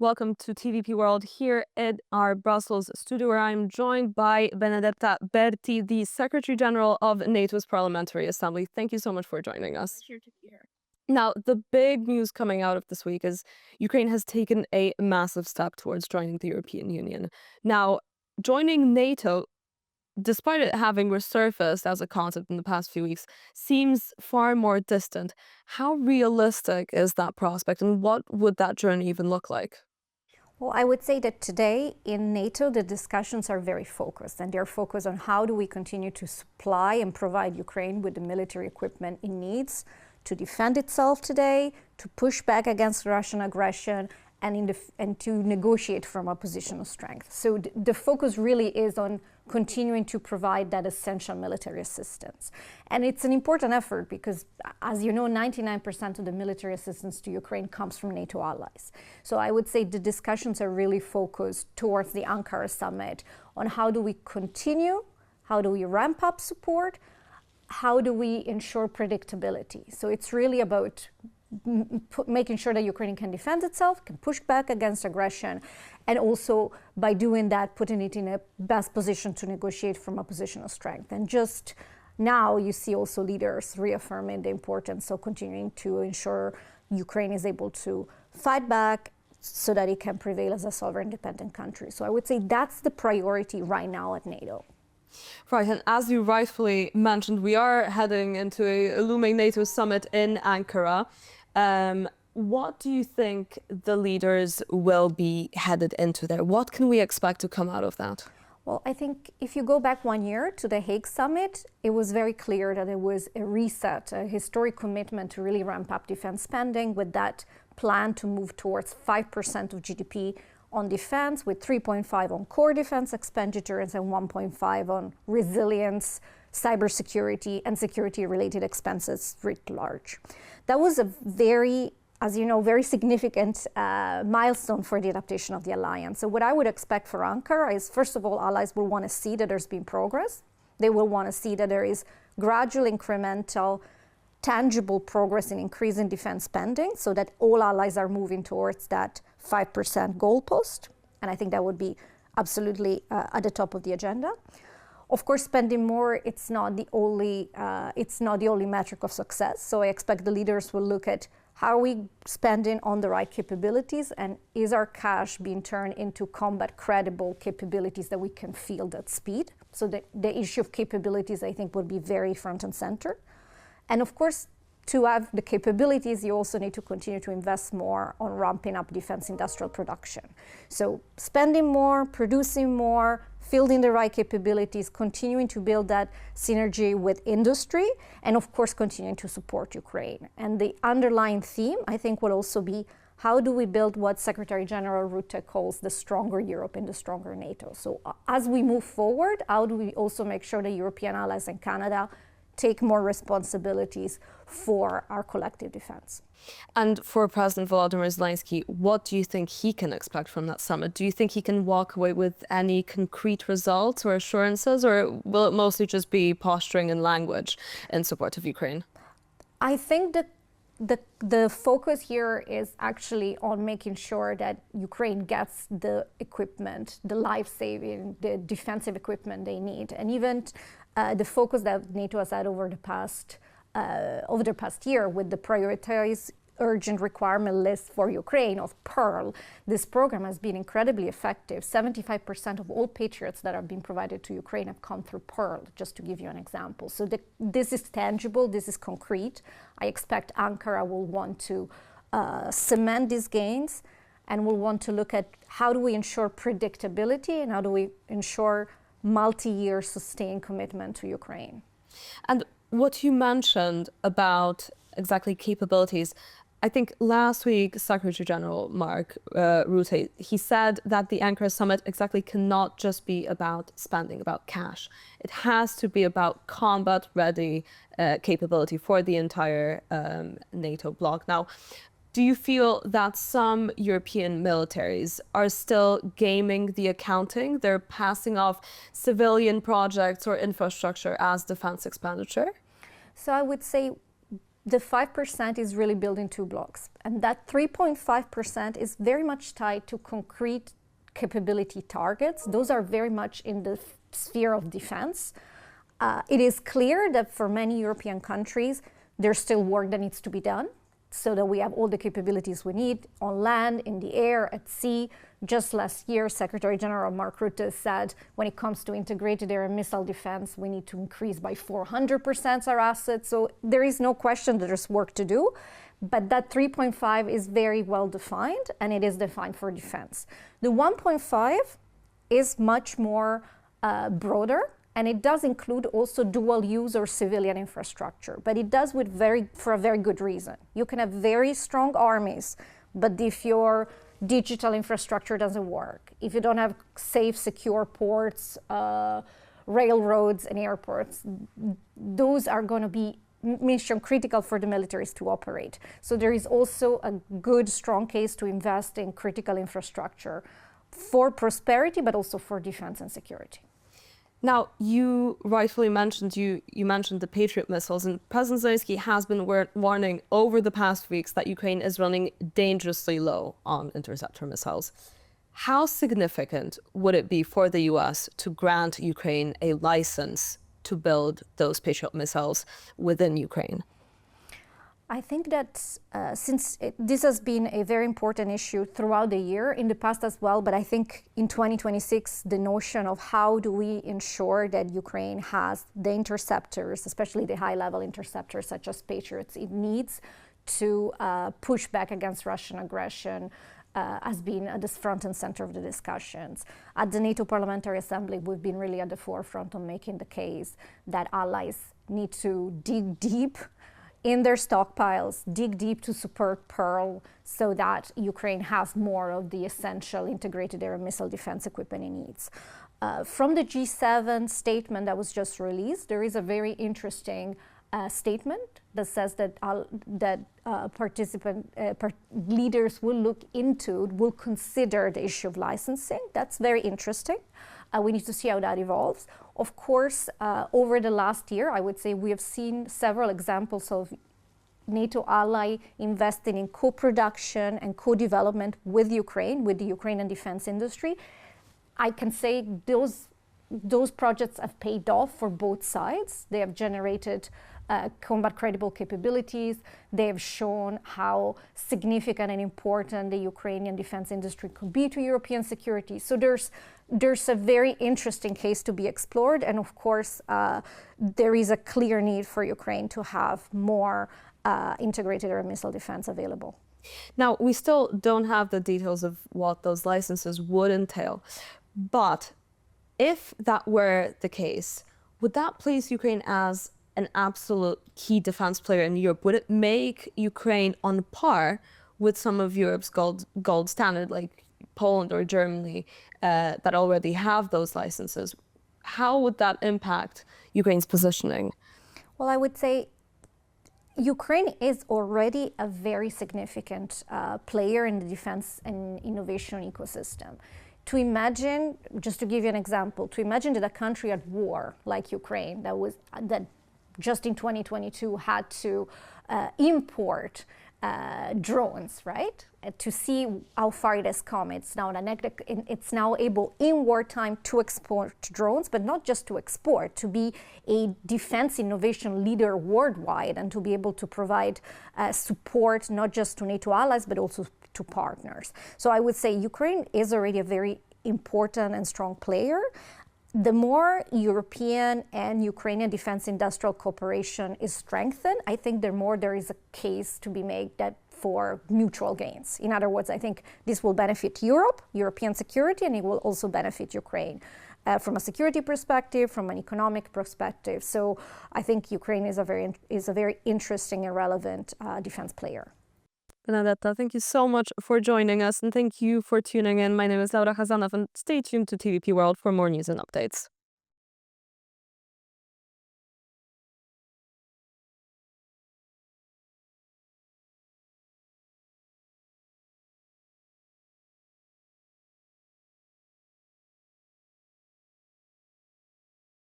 Welcome to TVP World here at our Brussels studio, where I'm joined by Benedetta Berti, the Secretary General of NATO's Parliamentary Assembly. Thank you so much for joining us. Pleasure to be here. Now, the big news coming out of this week is Ukraine has taken a massive step towards joining the European Union. Now, joining NATO, despite it having resurfaced as a concept in the past few weeks, seems far more distant. How realistic is that prospect, and what would that journey even look like? Well, I would say that today in NATO, the discussions are very focused, and they're focused on how do we continue to supply and provide Ukraine with the military equipment it needs to defend itself today, to push back against Russian aggression, and to negotiate from a position of strength. So the focus really is on continuing to provide that essential military assistance. And it's an important effort because, as you know, 99% of the military assistance to Ukraine comes from NATO allies. So I would say the discussions are really focused towards the Ankara summit on how do we continue, how do we ramp up support, how do we ensure predictability. So it's really about making sure that Ukraine can defend itself, can push back against aggression, and also by doing that, putting it in a best position to negotiate from a position of strength. And just now you see also leaders reaffirming the importance of continuing to ensure Ukraine is able to fight back so that it can prevail as a sovereign independent country. So I would say that's the priority right now at NATO. Right, and as you rightfully mentioned, we are heading into a looming NATO summit in Ankara. What do you think the leaders will be headed into there? What can we expect to come out of that? Well, I think if you go back 1 year to the Hague summit, it was very clear that it was a reset, a historic commitment to really ramp up defense spending with that plan to move towards 5% of GDP on defense, with 3.5 on core defense expenditures and 1.5 on resilience, cybersecurity, and security-related expenses writ large. That was a very, as you know, very significant milestone for the adaptation of the alliance. So what I would expect for Ankara is, first of all, allies will want to see that there's been progress. They will want to see that there is gradual, incremental, tangible progress in increasing defense spending, so that all allies are moving towards that 5% goalpost. And I think that would be absolutely at the top of the agenda. Of course, spending more, it's not the only metric of success. So I expect the leaders will look at how are we spending on the right capabilities, and is our cash being turned into combat credible capabilities that we can field at speed. So the issue of capabilities, I think, would be very front and center. And of course, to have the capabilities, you also need to continue to invest more on ramping up defense industrial production. So spending more, producing more, fielding the right capabilities, continuing to build that synergy with industry, and of course, continuing to support Ukraine. And the underlying theme, I think, will also be how do we build what Secretary General Rutte calls the stronger Europe and the stronger NATO. So as we move forward, how do we also make sure that European allies and Canada take more responsibilities for our collective defense? And for President Volodymyr Zelensky, what do you think he can expect from that summit? Do you think he can walk away with any concrete results or assurances, or will it mostly just be posturing and language in support of Ukraine? I think that the focus here is actually on making sure that Ukraine gets the equipment, the life-saving, the defensive equipment they need. And even the focus that NATO has had over the past year with the prioritized urgent requirement list for Ukraine of Pearl, this program has been incredibly effective. 75% of all Patriots that have been provided to Ukraine have come through Pearl, just to give you an example. So this is tangible, this is concrete. I expect Ankara will want to cement these gains, and will want to look at how do we ensure predictability and how do we ensure multi-year sustained commitment to Ukraine. And what you mentioned about exactly capabilities, I think last week, Secretary General Mark Rutte, he said that the Ankara summit exactly cannot just be about spending, about cash. It has to be about combat-ready capability for the entire NATO bloc. Now, do you feel that some European militaries are still gaming the accounting? They're passing off civilian projects or infrastructure as defense expenditure? So I would say the 5% is really built in two blocks. And that 3.5% is very much tied to concrete capability targets. Those are very much in the sphere of defense. It is clear that for many European countries, there's still work that needs to be done so that we have all the capabilities we need on land, in the air, at sea. Just last year, Secretary General Mark Rutte said when it comes to integrated air and missile defense, we need to increase by 400% our assets. So there is no question that there's work to do, but that 3.5 is very well defined, and it is defined for defense. The 1.5 is much more broader, and it does include also dual use or civilian infrastructure, but it does for a very good reason. You can have very strong armies, but if your digital infrastructure doesn't work, if you don't have safe, secure ports, railroads and airports, those are going to be mission critical for the militaries to operate. So there is also a good, strong case to invest in critical infrastructure for prosperity, but also for defense and security. Now, you rightfully mentioned, you mentioned the Patriot missiles, and President Zelensky has been warning over the past weeks that Ukraine is running dangerously low on interceptor missiles. How significant would it be for the US to grant Ukraine a license to build those Patriot missiles within Ukraine? I think that this has been a very important issue throughout the year, in the past as well, but I think in 2026, the notion of how do we ensure that Ukraine has the interceptors, especially the high-level interceptors such as Patriots, it needs to push back against Russian aggression, has been at the front and center of the discussions. At the NATO Parliamentary Assembly, we've been really at the forefront on making the case that allies need to dig deep in their stockpiles, dig deep to support Pearl so that Ukraine has more of the essential integrated air and missile defense equipment it needs. From the G7 statement that was just released, there is a very interesting statement that says that leaders will consider the issue of licensing. That's very interesting. We need to see how that evolves. Of course, over the last year, I would say we have seen several examples of NATO ally investing in co-production and co-development with the Ukrainian defense industry. I can say those projects have paid off for both sides. They have generated combat credible capabilities. They have shown how significant and important the Ukrainian defense industry could be to European security. So there's a very interesting case to be explored. And of course, there is a clear need for Ukraine to have more integrated air and missile defense available. Now, we still don't have the details of what those licenses would entail. But if that were the case, would that place Ukraine as an absolute key defense player in Europe? Would it make Ukraine on par with some of Europe's gold standard, like Poland or Germany, that already have those licenses? How would that impact Ukraine's positioning? Well, I would say Ukraine is already a very significant player in the defense and innovation ecosystem. To imagine, just to give you an example, to imagine that a country at war like Ukraine that just in 2022 had to import drones, right? To see how far it has come. It's now able in wartime to export drones, but not just to export, to be a defense innovation leader worldwide and to be able to provide support not just to NATO allies, but also to partners. So I would say Ukraine is already a very important and strong player. The more European and Ukrainian defense industrial cooperation is strengthened, I think the more there is a case to be made that for mutual gains. In other words, I think this will benefit Europe, European security, and it will also benefit Ukraine from a security perspective, from an economic perspective. So I think Ukraine is a very interesting and relevant defense player. Benedetta, thank you so much for joining us, and thank you for tuning in. My name is Laura Hazanow, and stay tuned to TVP World for more news and updates.